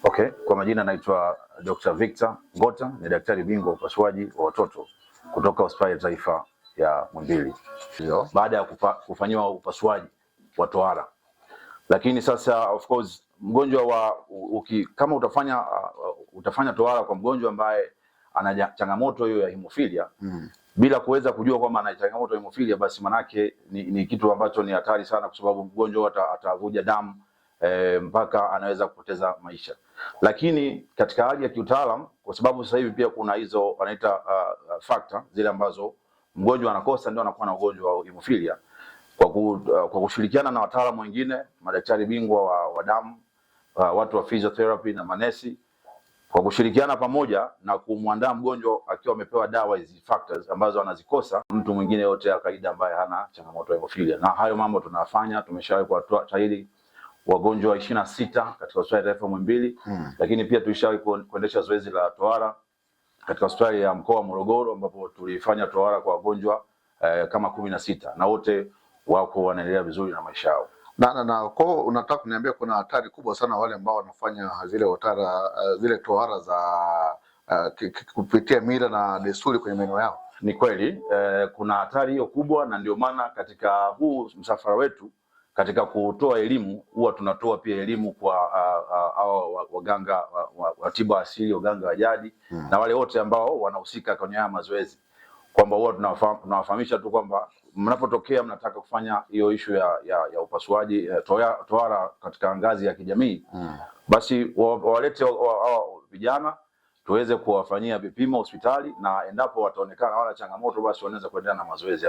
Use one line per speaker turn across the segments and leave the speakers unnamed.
Okay, kwa majina naitwa Dr. Victor Ngota, ni daktari bingwa upasuaji wa watoto kutoka Hospitali ya Taifa ya Muhimbili. Baada ya kufanyiwa upasuaji wa tohara. Lakini sasa of course mgonjwa kama utafanya tohara kwa mgonjwa ambaye ana changamoto hiyo ya hemophilia bila kuweza kujua kwamba ana changamoto ya hemophilia, basi manake ni kitu ambacho ni hatari sana, kwa sababu mgonjwa atavuja damu mpaka anaweza kupoteza maisha. Lakini katika hali ya kiutaalam, kwa sababu sasa hivi pia kuna hizo wanaita factor zile ambazo mgonjwa anakosa ndio anakuwa na ugonjwa wa hemophilia, kwa kushirikiana na wataalamu wengine, madaktari bingwa wa damu, watu wa physiotherapy na manesi, kwa kushirikiana pamoja na kumwandaa mgonjwa akiwa amepewa dawa hizi factors ambazo anazikosa mtu mwingine yote ya kawaida ambaye hana changamoto ya hemophilia. Na hayo mambo tunafanya, tumeshawahi kuwatoa tahiri wagonjwa 26 katika Hospitali ya Taifa Muhimbili, lakini pia tulishawahi kuendesha zoezi la tohara katika Hospitali ya Mkoa wa Morogoro, ambapo tulifanya tohara kwa wagonjwa kama 16 na wote wako wanaendelea vizuri na maisha yao.
Na kwa unataka kuniambia kuna hatari kubwa sana wale ambao wanafanya zile tohara za kupitia mila na desturi kwenye maeneo yao?
Ni kweli kuna hatari hiyo kubwa, na ndio maana katika huu msafara wetu katika kutoa elimu huwa tunatoa pia elimu kwa waganga wa tiba asili, waganga wa jadi na wale wote ambao wanahusika kwenye haya mazoezi, kwamba huwa tunawafahamisha tu kwamba mnapotokea mnataka kufanya hiyo issue ya upasuaji tohara katika ngazi ya kijamii, basi walete vijana tuweze kuwafanyia vipimo hospitali, na endapo wataonekana wala changamoto, basi wanaweza kuendelea na mazoezi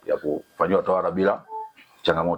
ya kufanyiwa tohara bila changamoto.